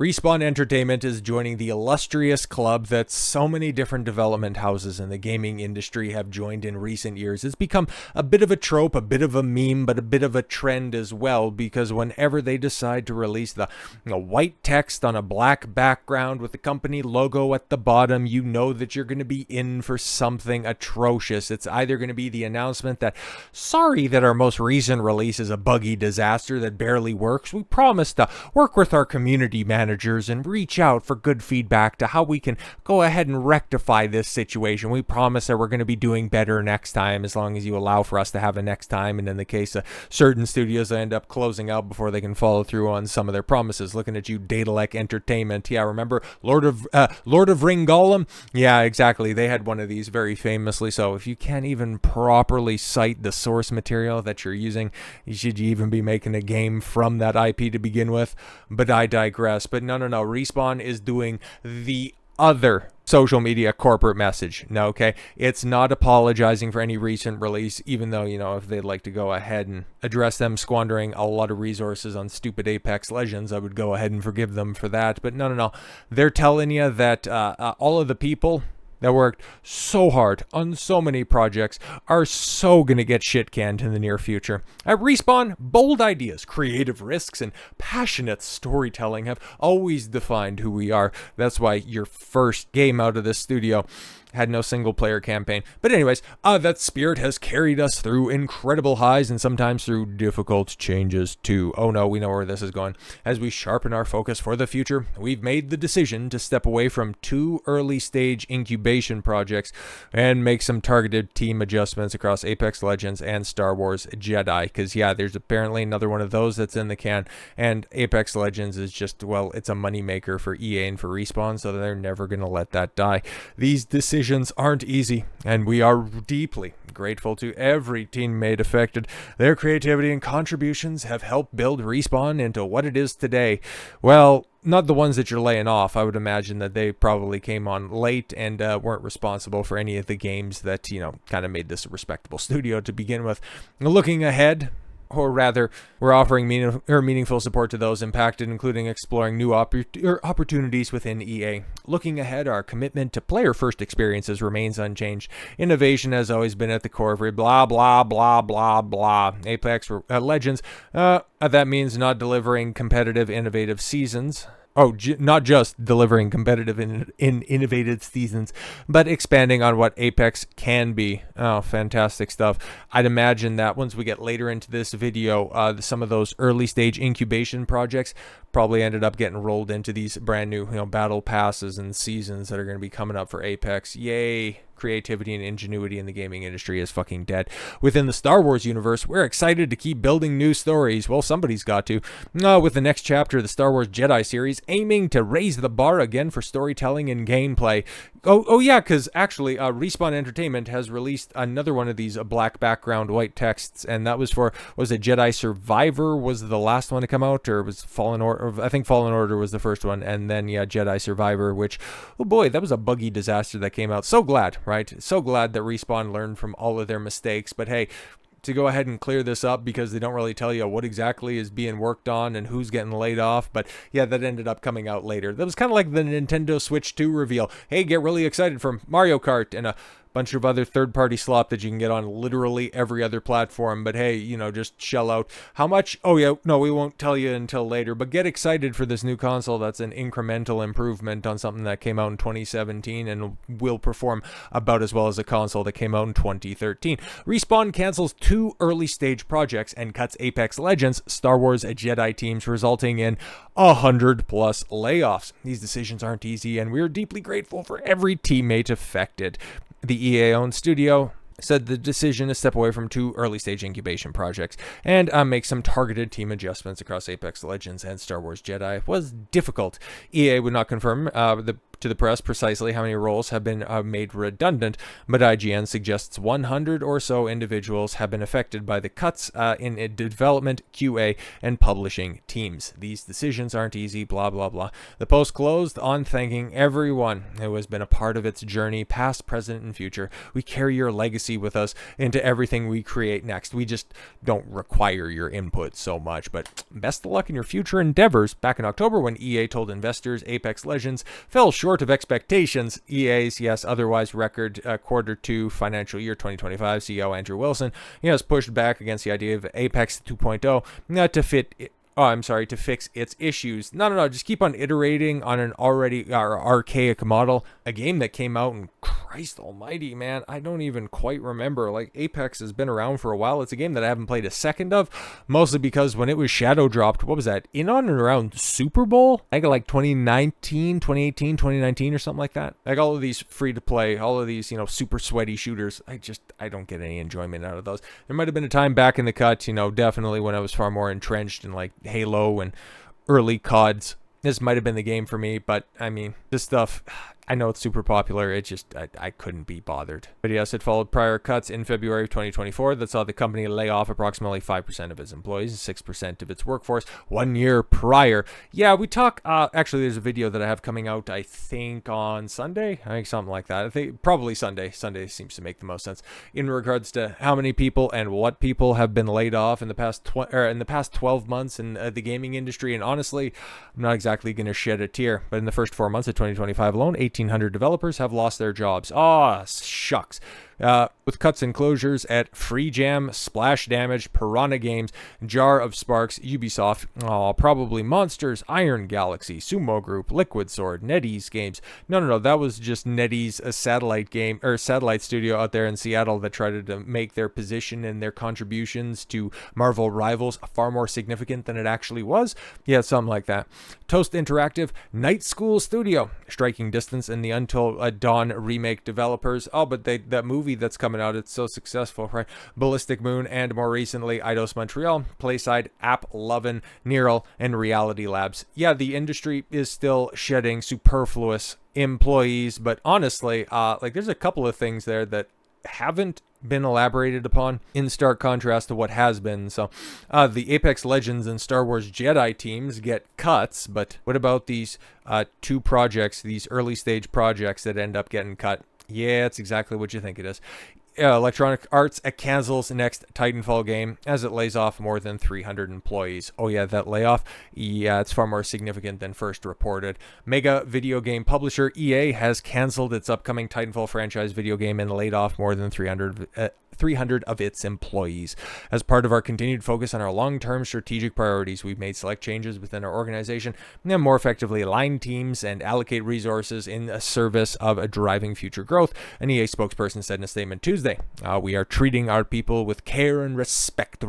Respawn Entertainment is joining the illustrious club that so many different development houses in the gaming industry have joined in recent years. It's become a bit of a trope, a bit of a meme, but a bit of a trend as well, because whenever they decide to release the white text on a black background with the company logo at the bottom, you know that you're going to be in for something atrocious. It's either going to be the announcement that, sorry that our most recent release is a buggy disaster that barely works. We promise to work with our community managers and reach out for good feedback to how we can go ahead and rectify this situation. We promise that we're going to be doing better next time, as long as you allow for us to have a next time. And in the case of certain studios, they end up closing out before they can follow through on some of their promises. Looking at you, Daedalus Entertainment. Yeah, remember Lord of Ring Golem? Yeah, exactly. They had one of these very famously. So if you can't even properly cite the source material that you're using, you should even be making a game from that IP to begin with. But I digress. But no. Respawn is doing the other social media corporate message. No, okay? It's not apologizing for any recent release, even though, if they'd like to go ahead and address them squandering a lot of resources on stupid Apex Legends, I would go ahead and forgive them for that. But no. They're telling you that all of the people that worked so hard on so many projects are so gonna get shit canned in the near future. At Respawn, bold ideas, creative risks, and passionate storytelling have always defined who we are. That's why your first game out of this studio had no single player campaign. But anyways, that spirit has carried us through incredible highs and sometimes through difficult changes too. Oh no, we know where this is going. As we sharpen our focus for the future, we've made the decision to step away from 2 early stage incubation projects and make some targeted team adjustments across Apex Legends and Star Wars Jedi. Because yeah, there's apparently another one of those that's in the can, and Apex Legends is just, well, it's a moneymaker for EA and for Respawn, so they're never going to let that die. These decisions aren't easy, and we are deeply grateful to every teammate affected. Their creativity and contributions have helped build Respawn into what it is today. Well, not the ones that you're laying off. I would imagine that they probably came on late and weren't responsible for any of the games that, kind of made this a respectable studio to begin with. Looking ahead, or rather, we're offering meaningful support to those impacted, including exploring new opportunities within EA. Looking ahead, our commitment to player-first experiences remains unchanged. Innovation has always been at the core of blah, blah, blah, blah, blah. Apex Legends, that means not delivering competitive, innovative seasons. Not just delivering competitive and innovative seasons, but expanding on what Apex can be. Oh, fantastic stuff. I'd imagine that once we get later into this video, some of those early stage incubation projects probably ended up getting rolled into these brand new, battle passes and seasons that are going to be coming up for Apex. Yay. Creativity and ingenuity in the gaming industry is fucking dead. Within the Star Wars universe, we're excited to keep building new stories. Well, somebody's got to. With the next chapter of the Star Wars Jedi series, aiming to raise the bar again for storytelling and gameplay. Yeah, because actually, Respawn Entertainment has released another one of these black background white texts, and that was it Jedi Survivor was the last one to come out, or was Fallen Order? I think Fallen Order was the first one, and then, Jedi Survivor, which, oh boy, that was a buggy disaster that came out. So glad, right? So glad that Respawn learned from all of their mistakes, but hey, to go ahead and clear this up, because they don't really tell you what exactly is being worked on and who's getting laid off. But yeah, that ended up coming out later. That was kind of like the Nintendo Switch 2 reveal. Hey, get really excited for Mario Kart and a bunch of other third-party slop that you can get on literally every other platform. But hey, just shell out. How much? Oh yeah, no, we won't tell you until later. But get excited for this new console that's an incremental improvement on something that came out in 2017 and will perform about as well as a console that came out in 2013. Respawn cancels 2 early-stage projects and cuts Apex Legends, Star Wars Jedi teams, resulting in 100+ layoffs. These decisions aren't easy, and we're deeply grateful for every teammate affected. The EA-owned studio said the decision to step away from 2 early-stage incubation projects and make some targeted team adjustments across Apex Legends and Star Wars Jedi was difficult. EA would not confirm the to the press precisely how many roles have been made redundant, but IGN suggests 100 or so individuals have been affected by the cuts in development, QA, and publishing teams. These decisions aren't easy, blah, blah, blah. The post closed on thanking everyone who has been a part of its journey, past, present, and future. We carry your legacy with us into everything we create next. We just don't require your input so much, but best of luck in your future endeavors. Back in October, when EA told investors Apex Legends fell short of expectations, EA's, otherwise record Q2 financial year 2025 CEO Andrew Wilson, has pushed back against the idea of Apex 2.0 to fix its issues. No, just keep on iterating on an already archaic model. A game that came out in Christ almighty, man, I don't even quite remember. Like, Apex has been around for a while. It's a game that I haven't played a second of, mostly because when it was shadow dropped, what was that? In on and around Super Bowl? I got like 2018, 2019 or something like that. Like all of these free to play, all of these, super sweaty shooters. I don't get any enjoyment out of those. There might have been a time back in the cut, definitely when I was far more entrenched in like Halo and early CODs. This might have been the game for me, but this stuff, I know it's super popular. It just, I couldn't be bothered. But yes, it followed prior cuts in February of 2024 that saw the company lay off approximately 5% of its employees, 6% of its workforce 1 year prior. Yeah, we talk, actually there's a video that I have coming out, I think on Sunday, something like that. I think probably Sunday. Sunday seems to make the most sense in regards to how many people and what people have been laid off in the past 12 months in the gaming industry. And honestly, I'm not exactly going to shed a tear, but in the first 4 months of 2025 alone, 1,800 developers have lost their jobs. Shucks. With cuts and closures at Free Jam, Splash Damage, Piranha Games, Jar of Sparks, Ubisoft, probably Monsters, Iron Galaxy, Sumo Group, Liquid Sword, NetEase Games. No, that was just NetEase, a satellite studio out there in Seattle that tried to make their position and their contributions to Marvel Rivals far more significant than it actually was. Yeah, something like that. Toast Interactive, Night School Studio, Striking Distance, and the Until Dawn remake developers. But that movie that's coming out, it's so successful, right? Ballistic Moon, and more recently Eidos Montreal, Playside, App Lovin', Neural, and Reality Labs. Yeah, the industry is still shedding superfluous employees, but honestly, there's a couple of things there that haven't been elaborated upon in stark contrast to what has been. So the Apex Legends and Star Wars Jedi teams get cuts, but what about these two projects, these early stage projects that end up getting cut? Yeah, it's exactly what you think it is. Electronic Arts cancels next Titanfall game as it lays off more than 300 employees. Oh yeah, that layoff? Yeah, it's far more significant than first reported. Mega video game publisher EA has canceled its upcoming Titanfall franchise video game and laid off more than 300 of its employees. As part of our continued focus on our long-term strategic priorities, we've made select changes within our organization and more effectively align teams and allocate resources in a service of driving future growth, an EA spokesperson said in a statement Tuesday. We are treating our people with care and respect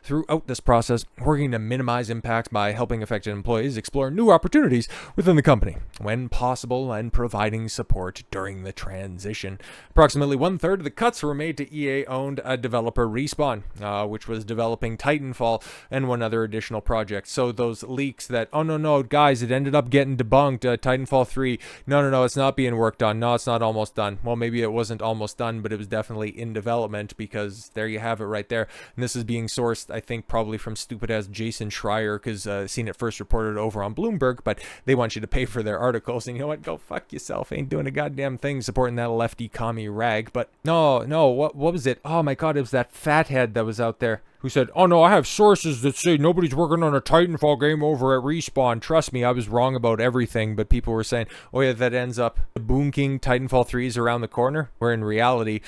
throughout this process, working to minimize impacts by helping affected employees explore new opportunities within the company when possible and providing support during the transition. Approximately 1/3 of the cuts were made to EA-owned developer Respawn, which was developing Titanfall and one other additional project. So those leaks that, oh no, guys, it ended up getting debunked, Titanfall 3, no, it's not being worked on, no, it's not almost done. Well, maybe it wasn't almost done, but it was definitely in development, because there you have it right there. And this is being sourced, I think, probably from stupid-ass Jason Schreier, because seen it first reported over on Bloomberg, but they want you to pay for their articles, and you know what, go fuck yourself, ain't doing a goddamn thing supporting that lefty commie rag. But no, what was it? Oh my god, it was that fathead that was out there who said, oh no, I have sources that say nobody's working on a Titanfall game over at Respawn. Trust me, I was wrong about everything, but people were saying, oh yeah, that ends up the Boon King Titanfall 3 is around the corner, where in reality,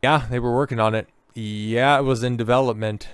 yeah, they were working on it. Yeah, it was in development.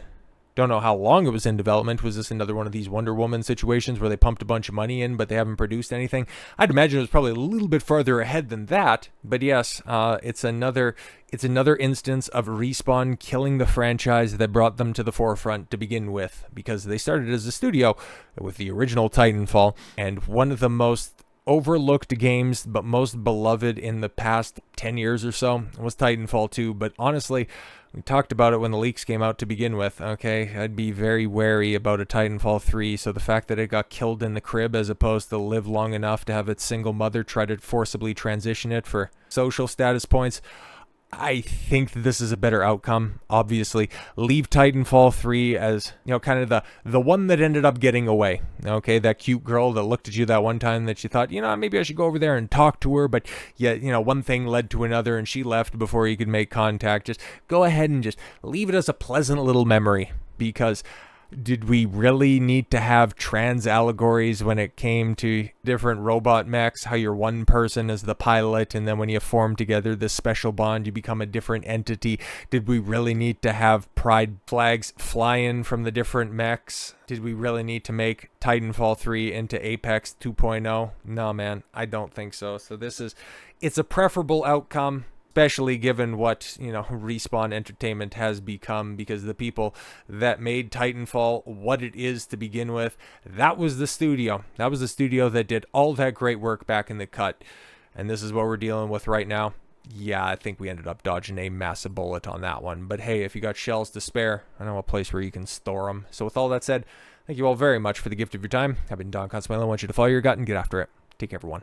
Don't know how long it was in development. Was this another one of these Wonder Woman situations where they pumped a bunch of money in, but they haven't produced anything? I'd imagine it was probably a little bit farther ahead than that. But yes, it's another instance of Respawn killing the franchise that brought them to the forefront to begin with, because they started as a studio with the original Titanfall, and one of the most overlooked games, but most beloved in the past 10 years or so was Titanfall 2. But honestly, we talked about it when the leaks came out to begin with. Okay, I'd be very wary about a Titanfall 3. So the fact that it got killed in the crib as opposed to live long enough to have its single mother try to forcibly transition it for social status points, I think that this is a better outcome. Obviously, leave Titanfall 3 as, kind of the one that ended up getting away. Okay, that cute girl that looked at you that one time that you thought, maybe I should go over there and talk to her, but yet, one thing led to another and she left before you could make contact. Just go ahead and just leave it as a pleasant little memory, because did we really need to have trans allegories when it came to different robot mechs? How you're one person as the pilot, and then when you form together this special bond, you become a different entity. Did we really need to have pride flags flying from the different mechs? Did we really need to make Titanfall 3 into Apex 2.0? No, man, I don't think so. So it's a preferable outcome, especially given what, Respawn Entertainment has become, because the people that made Titanfall what it is to begin with, that was the studio. That was the studio that did all that great work back in the cut. And this is what we're dealing with right now. Yeah, I think we ended up dodging a massive bullet on that one. But hey, if you got shells to spare, I know a place where you can store them. So with all that said, thank you all very much for the gift of your time. I've been Don Consuelo. I want you to follow your gut and get after it. Take care, everyone.